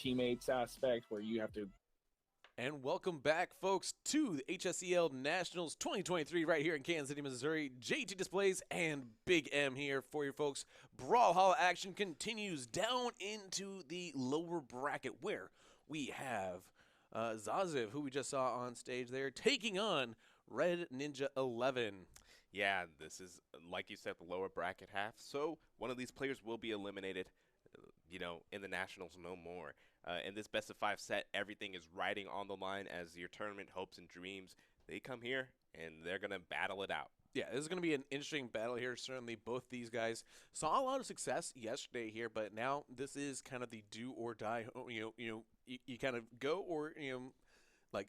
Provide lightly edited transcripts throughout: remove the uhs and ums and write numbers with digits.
teammates aspect where you have to. And welcome back, folks, to the HSEL Nationals 2023 right here in Kansas City, Missouri. JT Displays and Big M here for you folks. Brawlhalla action continues down into the lower bracket where we have Zasiv, who we just saw on stage there, taking on RedNinja11. Yeah, this is, like you said, the lower bracket half. So one of these players will be eliminated, in the Nationals no more. In this best of five set, everything is riding on the line as your tournament hopes and dreams. They come here and they're going to battle it out. Yeah, this is going to be an interesting battle here. Certainly, both these guys saw a lot of success yesterday here, but now this is kind of the do or die. You kind of go or like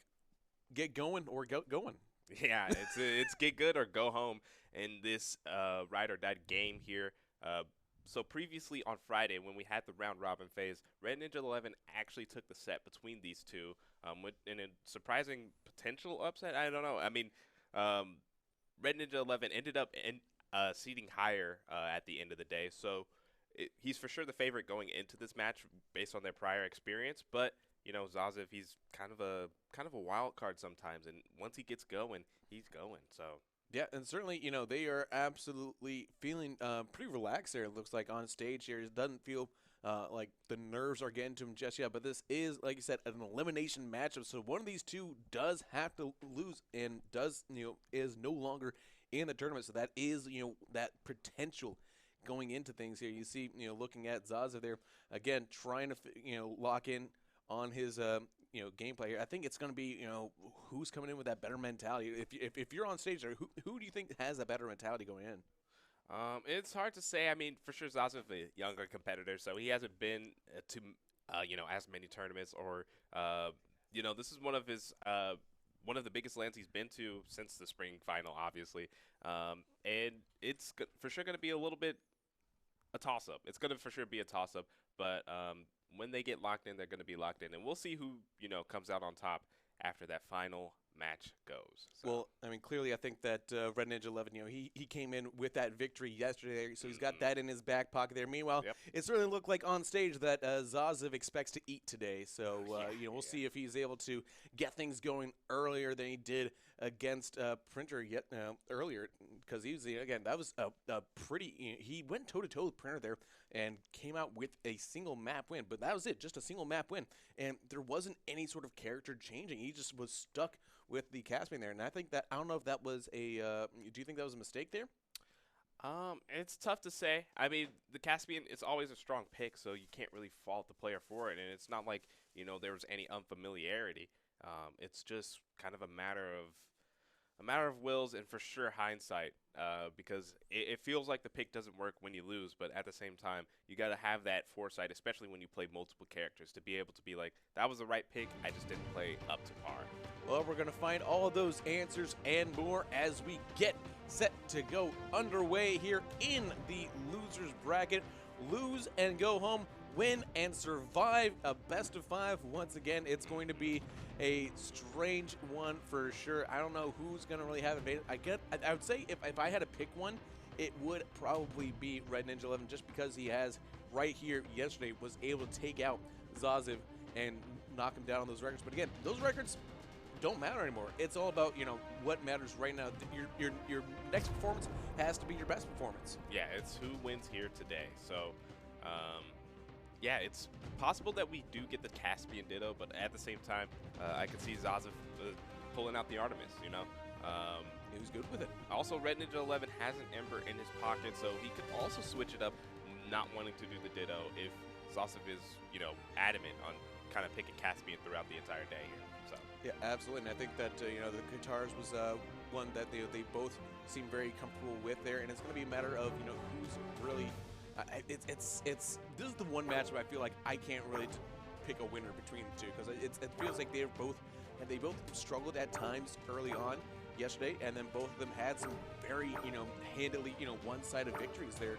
get going or go going. Yeah, it's get good or go home in this ride or die game here. So previously on Friday, when we had the round robin phase, RedNinja11 actually took the set between these two, in a surprising potential upset. I don't know. I mean, RedNinja11 ended up seeding higher at the end of the day, so he's for sure the favorite going into this match based on their prior experience. But Zasiv, he's kind of a wild card sometimes, and once he gets going, he's going. So. Yeah, and certainly, they are absolutely feeling pretty relaxed there, it looks like, on stage here. It doesn't feel like the nerves are getting to him just yet, but this is, like you said, an elimination matchup. So one of these two does have to lose and is no longer in the tournament. So that is, that potential going into things here. You see, looking at Zaza there, again, trying to, lock in on his gameplay here. I think it's going to be who's coming in with that better mentality. If you're on stage there, who do you think has that better mentality going in? It's hard to say. I mean, for sure, Zasiv is a younger competitor, so he hasn't been to as many tournaments, or this is one of his one of the biggest lands he's been to since the spring final, obviously, and it's for sure going to be a little bit a toss-up. It's going to for sure be a toss-up, but when they get locked in, they're going to be locked in, and we'll see who comes out on top after that final match goes. So. Well, I mean, clearly, I think that RedNinja11, he came in with that victory yesterday, so he's got that in his back pocket there. Meanwhile, it certainly looked like on stage that Zasiv expects to eat today, so we'll see if he's able to get things going earlier than he did against Printer earlier, because he was again, that was a pretty. He went toe-to-toe with Printer there and came out with a single map win, but that was it, just a single map win, and there wasn't any sort of character changing. He just was stuck with the Caspian there, and I think that, I don't know if that was a, do you think that was a mistake there? It's tough to say. I mean, the Caspian is always a strong pick, so you can't really fault the player for it, and it's not like, there was any unfamiliarity. It's just kind of a matter of wills and for sure hindsight, because it feels like the pick doesn't work when you lose, but at the same time, you got to have that foresight, especially when you play multiple characters, to be able to be like, that was the right pick, I just didn't play up to par. Well, we're going to find all of those answers and more as we get set to go underway here in the losers bracket. Lose and go home, win and survive a best of five. Once again, it's going to be a strange one for sure. I don't know who's going to really have advantage. I would say if I had to pick one, it would probably be RedNinja11, just because he has right here yesterday was able to take out Zasiv and knock him down on those records. But again, those records don't matter anymore. It's all about, what matters right now. Your next performance has to be your best performance. Yeah, it's who wins here today. So, yeah, it's possible that we do get the Caspian Ditto, but at the same time, I could see Zasiv pulling out the Artemis, He was good with it. Also, RedNinja11 has an Ember in his pocket, so he could also switch it up, not wanting to do the Ditto if Zasiv is, adamant on kind of picking Caspian throughout the entire day here. So. Yeah, absolutely. And I think that, the guitars was one that they both seem very comfortable with there, and it's going to be a matter of, who's really this is the one match where I feel like I can't really pick a winner between the two, because it feels like they both struggled at times early on yesterday, and then both of them had some very handily one-sided victories there,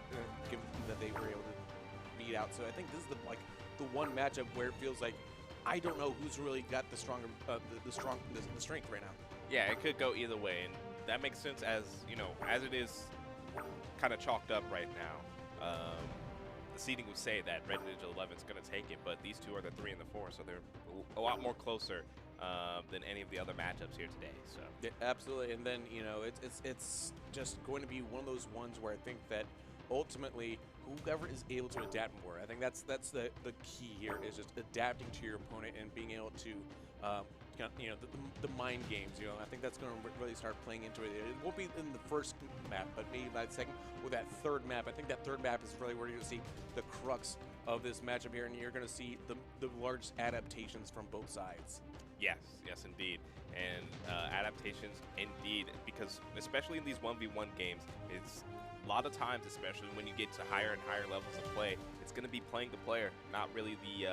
given that they were able to beat out. So I think this is the one matchup where it feels like I don't know who's really got the stronger the strength right now. Yeah, it could go either way, and that makes sense as as it is kind of chalked up right now. the seeding would say that RedNinja11 is going to take it, but these two are the 3 and the 4, so they're a lot more closer than any of the other matchups here today. So yeah, absolutely. And then, you know, it's just going to be one of those ones where I think that ultimately whoever is able to adapt more, I think that's the key here, is just adapting to your opponent and being able to you know, the mind games. You know, I think that's going to really start playing into it. It won't be in the first map, but maybe by the second or that third map. I think that third map is really where you're going to see the crux of this matchup here, and you're going to see the largest adaptations from both sides. yes, yes, indeed. And adaptations, indeed, because especially in these 1v1 games, it's a lot of times, especially when you get to higher and higher levels of play, it's going to be playing the player, not really the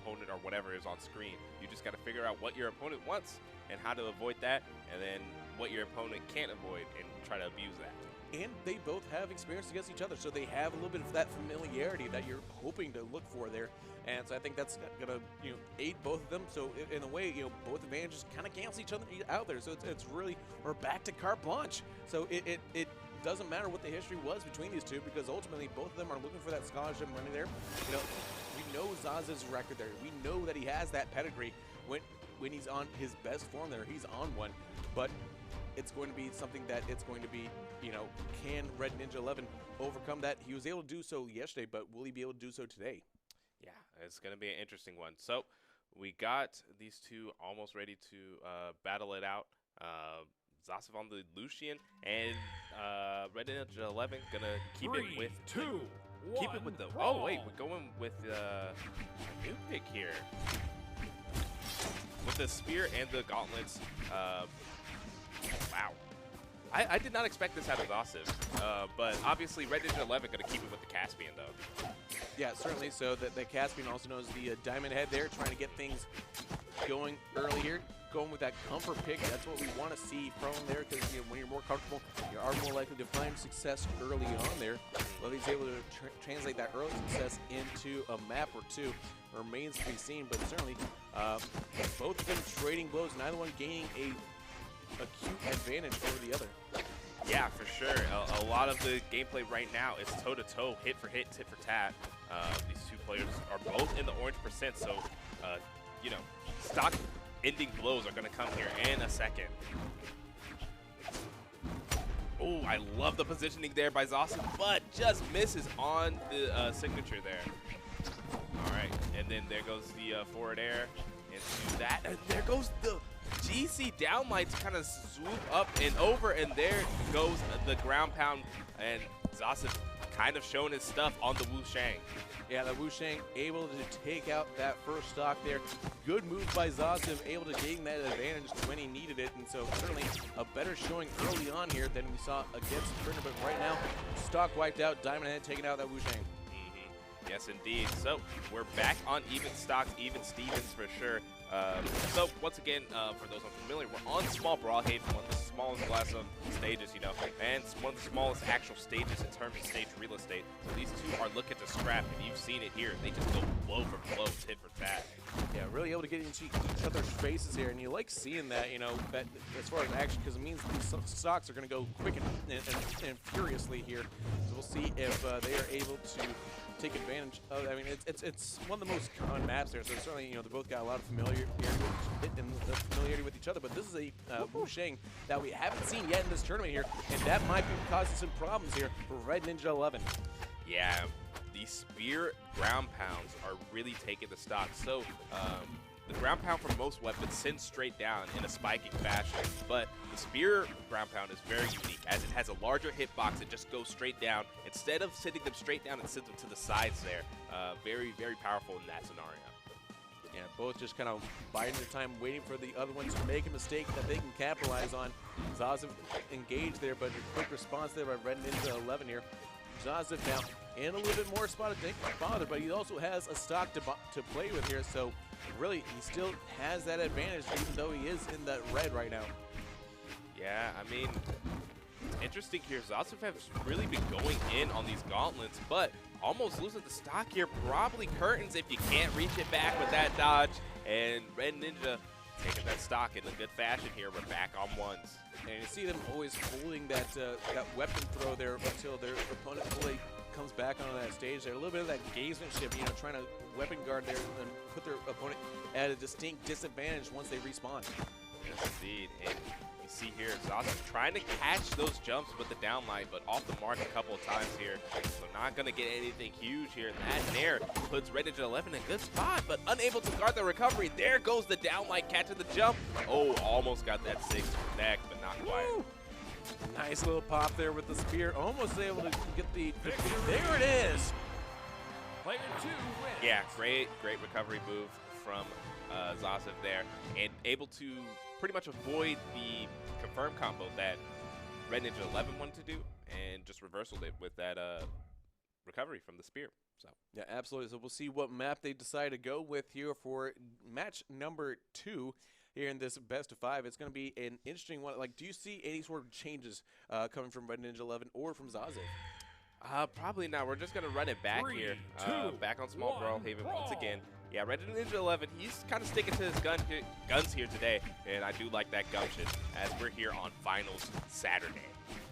opponent or whatever is on screen. You just got to figure out what your opponent wants and how to avoid that, and then what your opponent can't avoid and try to abuse that. And they both have experience against each other, so they have a little bit of that familiarity that you're hoping to look for there. And so I think that's gonna, you know, aid both of them. So in a way, you know, both advantages kind of cancel each other out there. So it's really, we're back to carte blanche. So it doesn't matter what the history was between these two, because ultimately both of them are looking for that scholarship money there. You know, we know Zaziv's record there. We know that he has that pedigree. When he's on his best form there, he's on one. But it's going to be something that it's going to be, you know, can RedNinja11 overcome that? He was able to do so yesterday, but will he be able to do so today? Yeah, it's going to be an interesting one. So we got these two almost ready to battle it out. Zasiv on the Lucian, and RedNinja11 gonna keep it with the. Oh wait, we're going with a new pick here with the spear and the gauntlets. Wow, I did not expect this out of Zasiv, but obviously RedNinja11 gonna keep it with the Caspian though. Yeah, certainly. So the Caspian also knows the Diamond Head there, trying to get things going early here. Going with that comfort pick, that's what we want to see from him there, because, you know, when you're more comfortable, you are more likely to find success early on there. Well, he's able to translate that early success into a map or two remains to be seen, but certainly both of them trading blows, neither one gaining a acute advantage over the other. Yeah, for sure. A lot of the gameplay right now is toe-to-toe, hit for hit, tit for tat. These two players are both in the orange percent, so, you know, stock ending blows are going to come here in a second. Oh, I love the positioning there by Zasiv, but just misses on the signature there. All right, and then there goes the forward air into that, and there goes the GC downlight to kind of swoop up and over, and there goes the ground pound, and Zasiv kind of showing his stuff on the Wu Shang. Yeah, the Wu Shang able to take out that first stock there. Good move by Zasiv, able to gain that advantage when he needed it, and so certainly a better showing early on here than we saw against Printer, but right now, stock wiped out, Diamond Head taking out that Wu Shang. Yes, indeed. So we're back on even stocks, even Stevens for sure. So once again, for those unfamiliar, we're on small Brawlhalla, one of the smallest class of stages, you know, and one of the smallest actual stages in terms of stage real estate. So these two are looking to scrap, and you've seen it here. They just go blow for blow, tit for tat. Yeah, really able to get into each other's faces here, and you like seeing that, you know, that as far as action, because it means these stocks are going to go quick and furiously here. So we'll see if they are able to take advantage of. I mean, it's one of the most common maps there, so certainly, you know, they both got a lot of familiarity with each other. But this is a Wu Shang that we haven't seen yet in this tournament here, and that might be causing some problems here for RedNinja11. Yeah, these spear ground pounds are really taking the stock. So the ground pound for most weapons sends straight down in a spiking fashion, but the spear ground pound is very unique as it has a larger hitbox. It just goes straight down. Instead of sending them straight down, it sends them to the sides there. Very, very powerful in that scenario. Yeah, both just kind of biding their time, waiting for the other one to make a mistake that they can capitalize on. Zasiv engaged there, but a quick response there by RedNinja11 here. Zasiv now in a little bit more spot to bother, but he also has a stock to play with here, so really he still has that advantage even though he is in that red right now. Yeah, I mean, it's interesting here. Zasiv has really been going in on these gauntlets, but almost losing the stock here. Probably curtains if you can't reach it back with that dodge, and RedNinja taking that stock in a good fashion here. We're back on ones. And you see them always holding that that weapon throw there until their opponent fully comes back onto that stage there. A little bit of that gamesmanship, you know, trying to weapon guard there and put their opponent at a distinct disadvantage once they respawn. Yes, indeed. And you see here, Zasiv trying to catch those jumps with the downlight, but off the mark a couple of times here. So not going to get anything huge here. That nair puts RedNinja11 in a good spot, but unable to guard the recovery. There goes the downlight, catching the jump. Oh, almost got that 6 connect, but not quite. Woo! Nice little pop there with the spear. Almost able to get the there it is. Player 2 wins. Yeah, great recovery move from Zasiv there, and able to pretty much avoid the confirm combo that RedNinja11 wanted to do, and just reversaled it with that recovery from the spear. So yeah, absolutely. So we'll see what map they decide to go with here for match number 2 here in this best of 5. It's going to be an interesting one. Like, do you see any sort of changes coming from RedNinja11 or from Zasiv? Probably not. We're just going to run it back 3, here. 2, Back on small 1, Brawlhalla once brawl. again. Yeah, RedNinja11, he's kind of sticking to his guns here today, and I do like that gumption as we're here on Finals Saturday.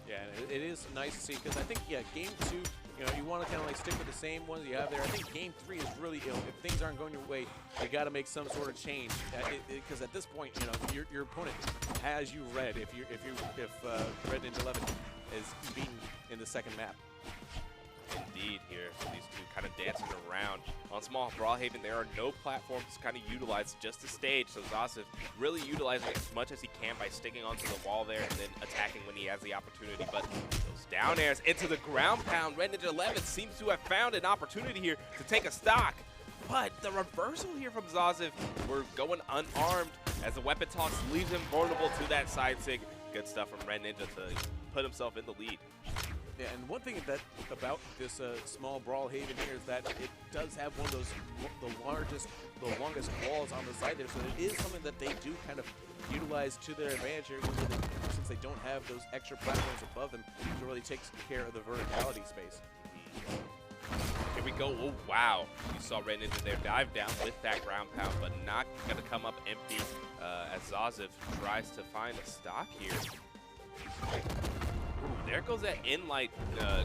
Yeah, and it is nice to see because I think, yeah, game 2, you know, you want to kind of like stick with the same ones you have there. I think game 3 is really, you know, if things aren't going your way, you got to make some sort of change because at this point, you know, your opponent has you red if RedNinja11 is beaten in the second map. Indeed, here these two kind of dancing around on small Brawlhalla. There are no platforms kind of utilized, just a stage. So Zasiv really utilizing as much as he can by sticking onto the wall there and then attacking when he has the opportunity. But those down airs into the ground pound. RedNinja11 seems to have found an opportunity here to take a stock. But the reversal here from Zasiv, we're going unarmed as the weapon toss leaves him vulnerable to that side sig. Good stuff from RedNinja to put himself in the lead. Yeah, and one thing about this small Brawlhalla here is that it does have one of those the longest walls on the side there, so it is something that they do kind of utilize to their advantage here, since they don't have those extra platforms above them to really take care of the verticality space. Here we go. Oh, wow. You saw RedNinja there dive down with that ground pound, but not going to come up empty as Zasiv tries to find a stock here. Ooh, there goes that in-light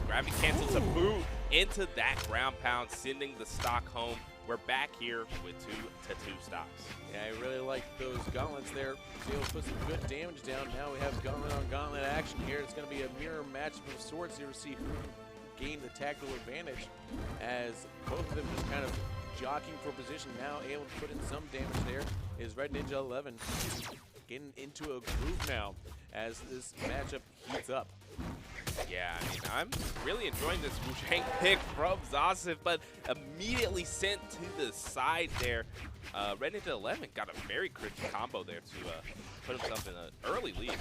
gravity cancel to boot into that ground pound, sending the stock home. We're back here with 2-2 stocks. Yeah, I really like those gauntlets there. Was able to put some good damage down. Now we have gauntlet on gauntlet action here. It's going to be a mirror matchup of sorts here to see who gained the tactical advantage, as both of them just kind of jockeying for position. Now able to put in some damage there is RedNinja11 getting into a groove now as this matchup heats up. Yeah, I mean, I'm really enjoying this Wu-Shang pick from Zasiv, but immediately sent to the side there. RedNinja11 got a very crisp combo there to put himself in an early lead.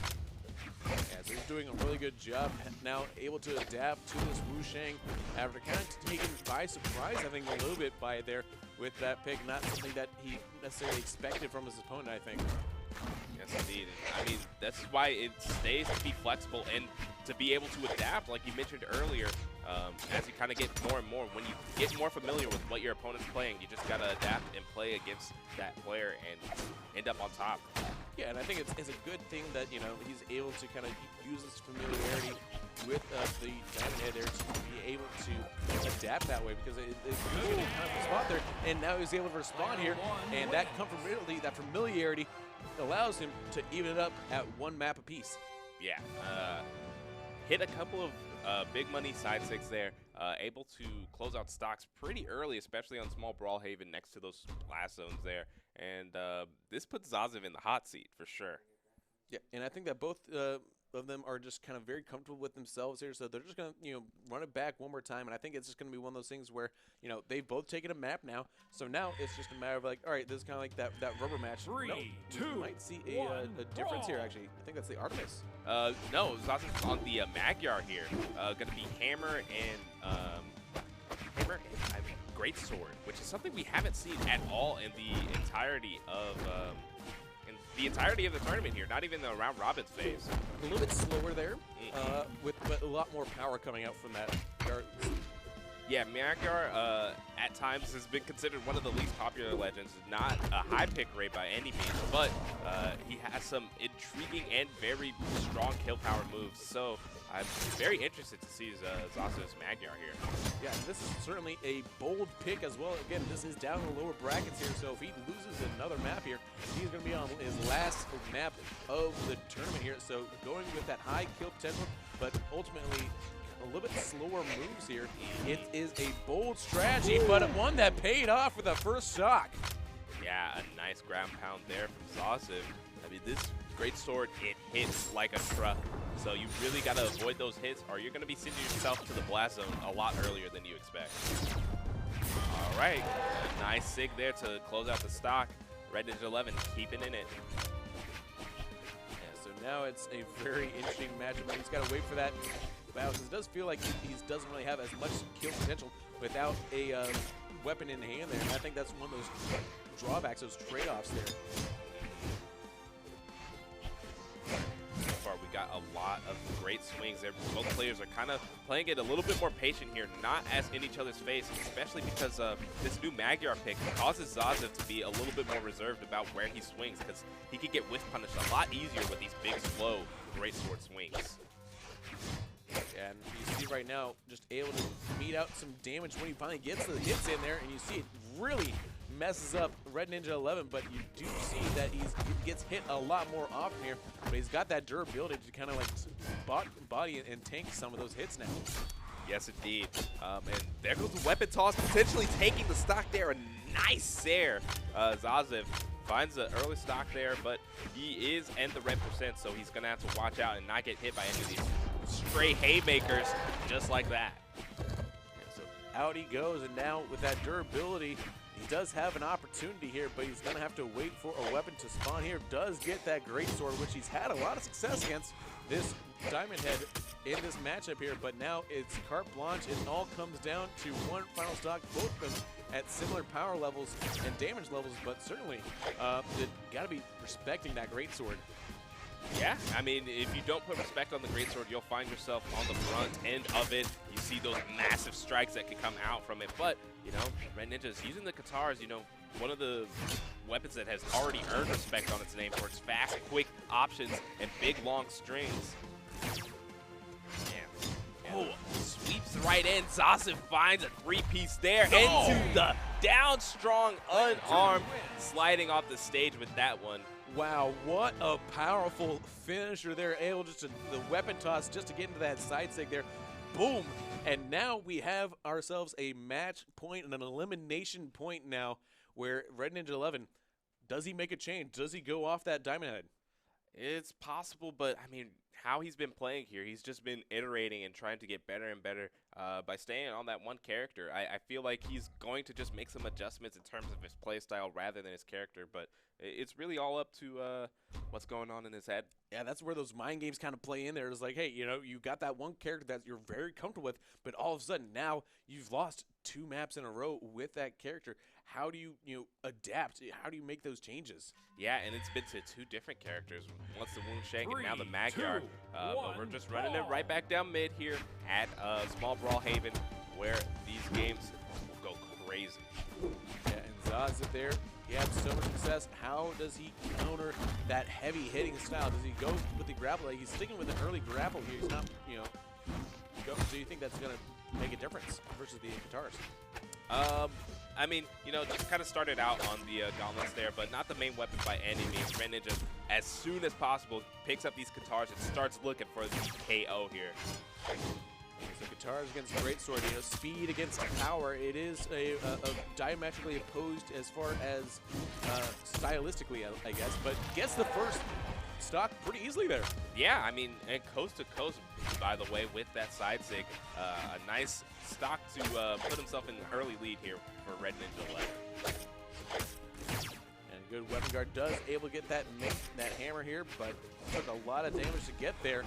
Yeah, so he's doing a really good job now, able to adapt to this Wu-Shang after kind of taken by surprise, I think, a little bit by there with that pick. Not something that he necessarily expected from his opponent, I think. Yes, indeed. I mean, that's why it stays to be flexible and to be able to adapt, like you mentioned earlier, as you kind of get more and more. When you get more familiar with what your opponent's playing, you just got to adapt and play against that player and end up on top. Yeah, and I think it's a good thing that, you know, he's able to kind of use this familiarity with the Diamond Head there to be able to adapt that way, because it's really kind of a spot there, and now he's able to respond here, and that comfortability, that familiarity allows him to even it up at one map apiece. Yeah, hit a couple of big money side six there, able to close out stocks pretty early, especially on small Brawlhalla next to those blast zones there. And this puts Zasiv in the hot seat for sure. Yeah, and I think that both of them are just kind of very comfortable with themselves here, so they're just going to, you know, run it back one more time. And I think it's just going to be one of those things where, you know, they've both taken a map now, so now it's just a matter of like, all right, this is kind of like that rubber match. 3, no, 2, you might see a difference here, actually. I think that's the Artemis. No, Zasiv's on the Magyar here. Going to be Hammer and Great Sword, which is something we haven't seen at all in the entirety of the tournament here. Not even the round robin phase. A little bit slower there, with a lot more power coming out from that. Yeah, Magyar at times has been considered one of the least popular legends. Not a high pick rate by any means, but he has some intriguing and very strong kill power moves. So I'm very interested to see Zasiv's Magyar here. Yeah, this is certainly a bold pick as well. Again, this is down in the lower brackets here, so if he loses another map here, he's going to be on his last map of the tournament here. So going with that high kill potential, but ultimately a little bit slower moves here. It is a bold strategy, but one that paid off with the first stock. Yeah, a nice ground pound there from Zasiv. I mean, this great sword, it hits like a truck. So you really got to avoid those hits, or you're going to be sending yourself to the blast zone a lot earlier than you expect. All right, nice sig there to close out the stock. RedNinja11 keeping in it. Yeah, so now it's a very interesting matchup. He's got to wait for that bounce. It does feel like he doesn't really have as much kill potential without a weapon in hand there. And I think that's one of those drawbacks, those trade-offs there. So far, we got a lot of great swings there. Both players are kind of playing it a little bit more patient here, not as in each other's face, especially because this new Magyar pick causes Zasiv to be a little bit more reserved about where he swings, because he could get whiff punished a lot easier with these big, slow, greatsword swings. Yeah, and you see right now, just able to mete out some damage when he finally gets the hits in there, and you see it really messes up RedNinja11, but you do see that he gets hit a lot more often here, but he's got that durability to kind of like body and tank some of those hits now. Yes, indeed. And there goes the weapon toss, potentially taking the stock there. A nice Sair. Zasiv finds the early stock there, but he is in the red percent, so he's going to have to watch out and not get hit by any of these stray haymakers just like that. Yeah, so out he goes, and now with that durability, he does have an opportunity here, but he's going to have to wait for a weapon to spawn here. Does get that greatsword, which he's had a lot of success against this Diamond Head in this matchup here, but now it's carte blanche. It all comes down to one final stock, both of them at similar power levels and damage levels, but certainly got to be respecting that greatsword. Yeah, I mean, if you don't put respect on the greatsword, you'll find yourself on the front end of it. You see those massive strikes that can come out from it. But, you know, RedNinja is using the Katars, you know, one of the weapons that has already earned respect on its name for its fast, quick options and big, long strings. Yeah. Oh, sweeps right in. Zasiv finds a three-piece there into the down strong, unarmed, sliding off the stage with that one. Wow, what a powerful finisher there. Able just to, the weapon toss just to get into that side sig there. Boom. And now we have ourselves a match point and an elimination point now where RedNinja11, does he make a change? Does he go off that Diamond Head? It's possible, but I mean, how he's been playing here, he's just been iterating and trying to get better and better by staying on that one character. I feel like he's going to just make some adjustments in terms of his play style rather than his character, but it's really all up to what's going on in his head. Yeah, that's where those mind games kind of play in there. It's like, hey, you know, you got that one character that you're very comfortable with, but all of a sudden now you've lost 2 maps in a row with that character. How do you adapt? How do you make those changes? Yeah, and it's been to 2 different characters. Once the Woonsheng and now the Magyar. But we're just running it right back down mid here at Small Brawlhaven, where these games will go crazy. Yeah, and Zasiv there, he had so much success. How does he counter that heavy hitting style? Does he go with the grapple? He's sticking with an early grapple here. He's not, do you think that's going to make a difference versus the Katars? I mean, just kind of started out on the gauntlets there, but not the main weapon by any means. RedNinja, as soon as possible, picks up these Katars and starts looking for the KO here. So Katars against greatsword, speed against power. It is a diametrically opposed as far as stylistically, I guess, but gets the first stock pretty easily there. Yeah, I mean, and coast to coast, by the way, with that side sig. A nice stock to put himself in the early lead here for RedNinja11. And good weapon guard does able to get that hammer here, but took a lot of damage to get there.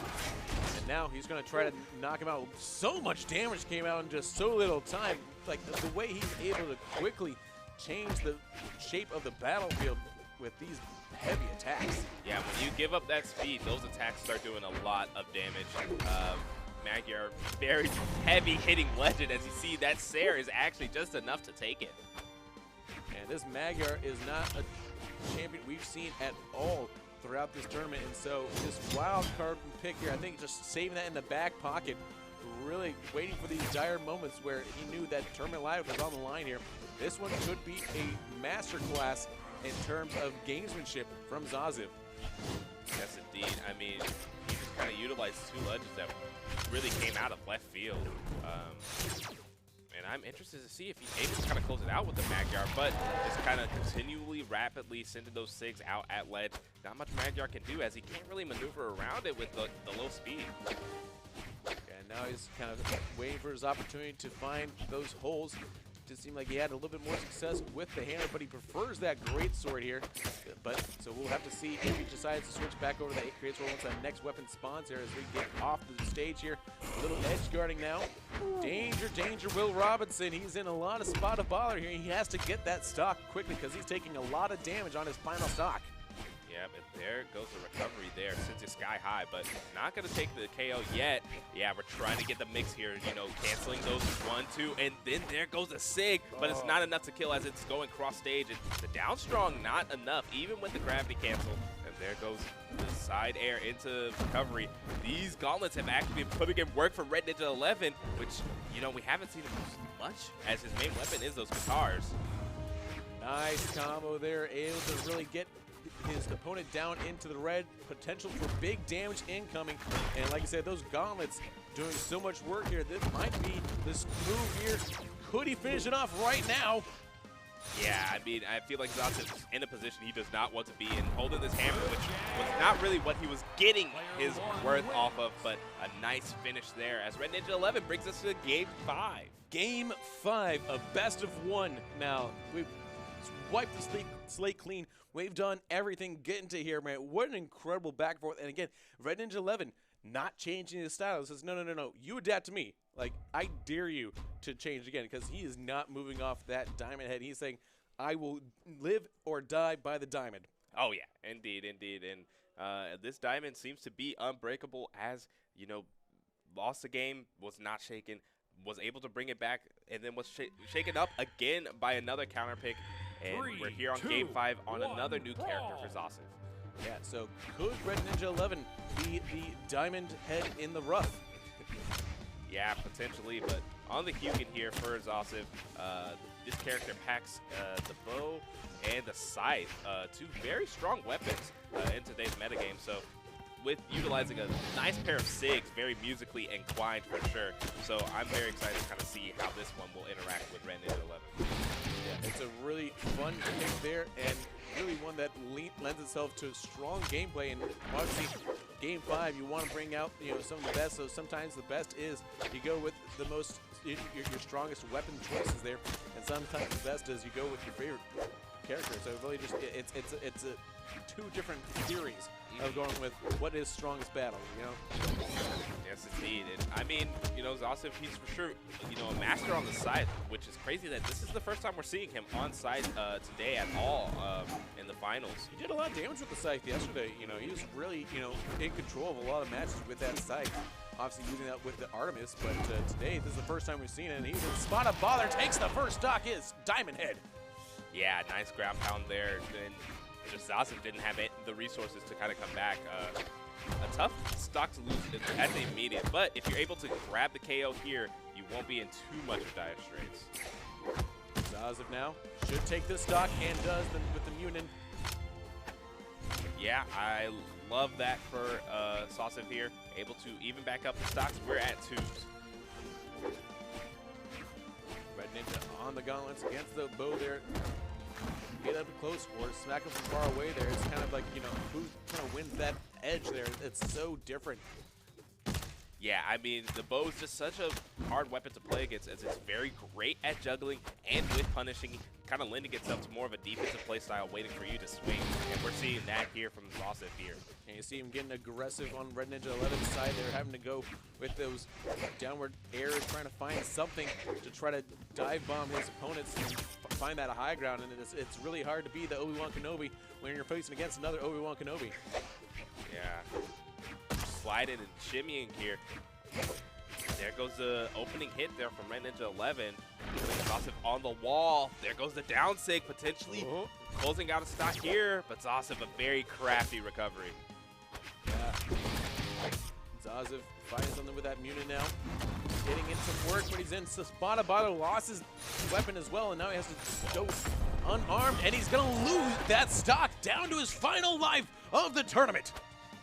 And now he's going to try to knock him out. So much damage came out in just so little time. Like the way he's able to quickly change the shape of the battlefield with these heavy attacks. Yeah, when you give up that speed, those attacks start doing a lot of damage. Magyar, very heavy hitting legend, as you see that Sair is actually just enough to take it. And this Magyar is not a champion we've seen at all throughout this tournament, and so this wild card pick here, I think just saving that in the back pocket, really waiting for these dire moments where he knew that tournament life was on the line here. This one could be a masterclass in terms of gamesmanship from Zasiv. Yes, indeed. I mean, he just kind of utilized two legends that really came out of left field. And I'm interested to see if he's able to kind of close it out with the Magyar, but just kind of continually, rapidly sending those SIGs out at ledge. Not much Magyar can do, as he can't really maneuver around it with the low speed. And now he's kind of waiting for his opportunity to find those holes. Just seemed like he had a little bit more success with the hammer, but he prefers that great sword here. But so we'll have to see if he decides to switch back over to that great sword once that next weapon spawns here as we get off the stage here. A little edge guarding now. Danger, danger, Will Robinson. He's in a lot of spot of bother here. He has to get that stock quickly because he's taking a lot of damage on his final stock. Yeah, but there goes the recovery there, since it's sky high, but not going to take the KO yet. Yeah, we're trying to get the mix here, you know, canceling those 1, 2, and then there goes a SIG, but it's not enough to kill as it's going cross stage. And the down strong, not enough, even with the gravity cancel. And there goes the side air into recovery. These gauntlets have actually been putting in work for RedNinja11, which, you know, we haven't seen him much, as his main weapon is those guitars. Nice combo there, able to really get his opponent down into the red. Potential for big damage incoming. And like I said, those gauntlets doing so much work here. This might be this move here. Could he finish it off right now? Yeah, I mean, I feel like Zasiv's in a position he does not want to be in, holding this hammer, which was not really what he was getting his worth off of, but a nice finish there as RedNinja11 brings us to Game 5. Game 5, a best of 1 now. We've wiped the slate clean. We've done everything getting to here, man. What an incredible back and forth. And again, RedNinja11 not changing his style. He says, no, no, no, no. You adapt to me. Like, I dare you to change again, because he is not moving off that diamond head. He's saying, I will live or die by the diamond. Oh, yeah, indeed, indeed. And this diamond seems to be unbreakable, as, you know, lost the game, was not shaken, was able to bring it back, and then was shaken up again by another counter pick. And we're here on Game 5 on another new character for Zasiv. Yeah, so could RedNinja11 be the diamond head in the rough? Yeah, potentially, but on the Hugin here for Zasiv, this character packs the bow and the scythe, two very strong weapons in today's metagame. So with utilizing a nice pair of SIGs, very musically inclined for sure. So I'm very excited to kind of see how this one will interact with RedNinja11. Yeah, it's a really fun pick there, and really one that lends itself to strong gameplay. And obviously, Game 5, you want to bring out, you know, some of the best. So sometimes the best is you go with the most your strongest weapon choices there, and sometimes the best is you go with your favorite character. So really, just it's a two different theories of going with what is strongest battle, you know? Yes, indeed. And I mean, you know, Zasiv, he's for sure, you know, a master on the side, which is crazy that this is the first time we're seeing him on side today at all in the finals. He did a lot of damage with the scythe yesterday. You know, he was really, you know, in control of a lot of matches with that scythe. Obviously using that with the Artemis, but today, this is the first time we've seen it, and he's in spot of bother, takes the first stock, is Diamond Head. Yeah, nice ground pound there. And just Zasiv didn't have the resources to kind of come back. A tough stock to lose at the immediate, but if you're able to grab the KO here, you won't be in too much of dire straits. Zasiv now should take this stock, and does with the Munin. Yeah, I love that for Zasiv here, able to even back up the stocks. We're at 2s. RedNinja on the gauntlets against the bow there. Get up close or smack him from far away there. It's kind of like, you know, who kind of wins that edge there. It's so different. Yeah, I mean, the bow is just such a hard weapon to play against, as it's very great at juggling and with punishing, kind of lending itself to more of a defensive play style, waiting for you to swing. And we're seeing that here from Zasiv here. And you see him getting aggressive on RedNinja11's side. They're having to go with those downward airs, trying to find something to try to dive bomb his opponents and find that high ground. And it's really hard to be the Obi-Wan Kenobi when you're facing against another Obi-Wan Kenobi. Yeah. Sliding and shimmying here. there goes the opening hit there from RedNinja11. Zasiv on the wall. There goes the down sig, potentially closing out a stock here. But Zasiv, a very crafty recovery. Yeah. Zasiv finding something with that Munin now. Getting in some work, but he's in. Spada lost his weapon as well, and now he has to go unarmed, and he's going to lose that stock down to his final life of the tournament.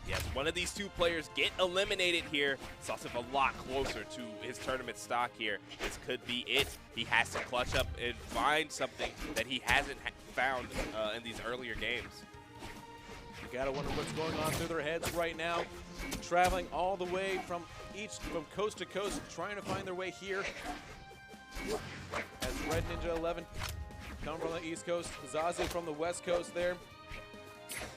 Yes, one of these two players get eliminated here. Zasiv a lot closer to his tournament stock here. This could be it. He has to clutch up and find something that he hasn't found in these earlier games. You gotta wonder what's going on through their heads right now. Traveling all the way from coast to coast, trying to find their way here. As RedNinja11 come from the East Coast, Zasiv from the West Coast there.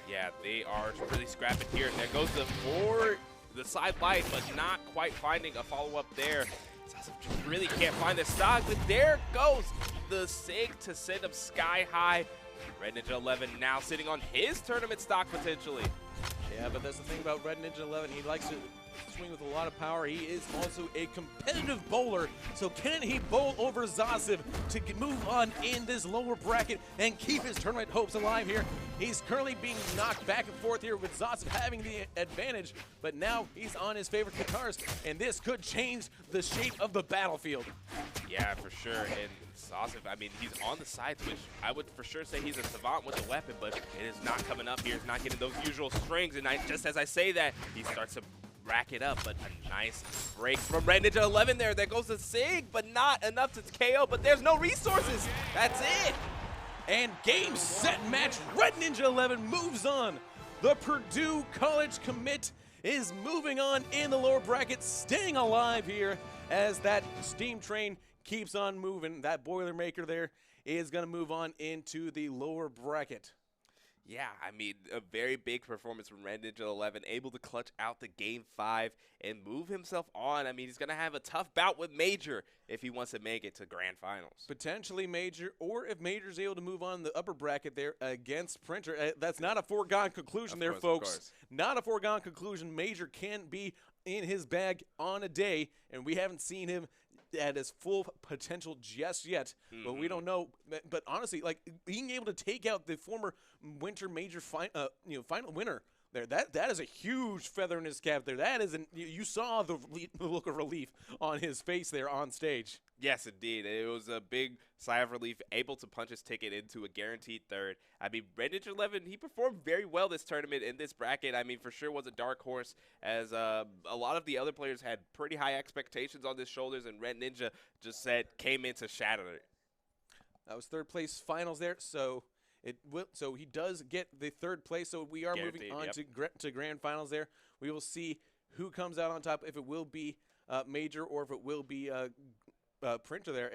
Yeah, they are really scrapping here. There goes the side light, but not quite finding a follow-up there. Zasiv just really can't find the stock, but there goes the sig to send him sky high. RedNinja11 now sitting on his tournament stock potentially. Yeah, but that's the thing about RedNinja11. He likes to swing with a lot of power. He is also a competitive bowler. So can he bowl over Zasiv to move on in this lower bracket and keep his tournament hopes alive here? He's currently being knocked back and forth here with Zasiv having the advantage, but now he's on his favorite guitars, and this could change the shape of the battlefield. Yeah, for sure. And Zasiv, I mean, he's on the side switch. I would for sure say he's a savant with a weapon, but it is not coming up here. He's not getting those usual strings, and just as I say that, he starts to rack it up, but a nice break from RedNinja11 there. There goes the sig, but not enough to KO, but there's no resources. That's it. And game, set, match, RedNinja11 moves on. The Purdue College commit is moving on in the lower bracket, staying alive here as that steam train keeps on moving. That Boilermaker there is going to move on into the lower bracket. Yeah, I mean, a very big performance from RedNinja11, able to clutch out the Game 5 and move himself on. I mean, he's going to have a tough bout with Major if he wants to make it to Grand Finals. Potentially Major, or if Major's able to move on in the upper bracket there against Printer. That's not a foregone conclusion there, folks. Not a foregone conclusion. Major can be in his bag on a day, and we haven't seen him at his full potential just yet, but we don't know. But honestly, like being able to take out the former Winter Major final winner there, that is a huge feather in his cap there. That is you saw the look of relief on his face there on stage. Yes, indeed. It was a big sigh of relief, able to punch his ticket into a guaranteed third. I mean, RedNinja11, he performed very well this tournament in this bracket. I mean, for sure was a dark horse, as a lot of the other players had pretty high expectations on his shoulders, and RedNinja just came in to shatter it. That was third place finals there, so so he does get the third place. So we are moving on to grand finals there. We will see who comes out on top, if it will be Major or if it will be Printer there.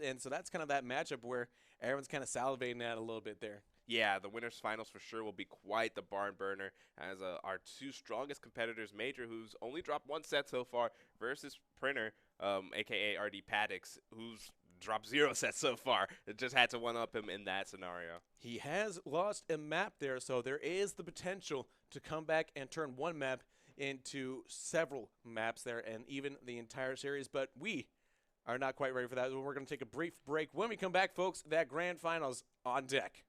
And so that's kind of that matchup where everyone's kind of salivating at a little bit there. Yeah, the winners finals for sure will be quite the barn burner, as our two strongest competitors, Major, who's only dropped one set so far, versus Printer, aka RD Paddocks, who's dropped 0 sets so far. It just had to one-up him in that scenario. He has lost a map there, so there is the potential to come back and turn one map into several maps there, and even the entire series, but we are not quite ready for that. We're going to take a brief break. When we come back, folks, that grand finals on deck.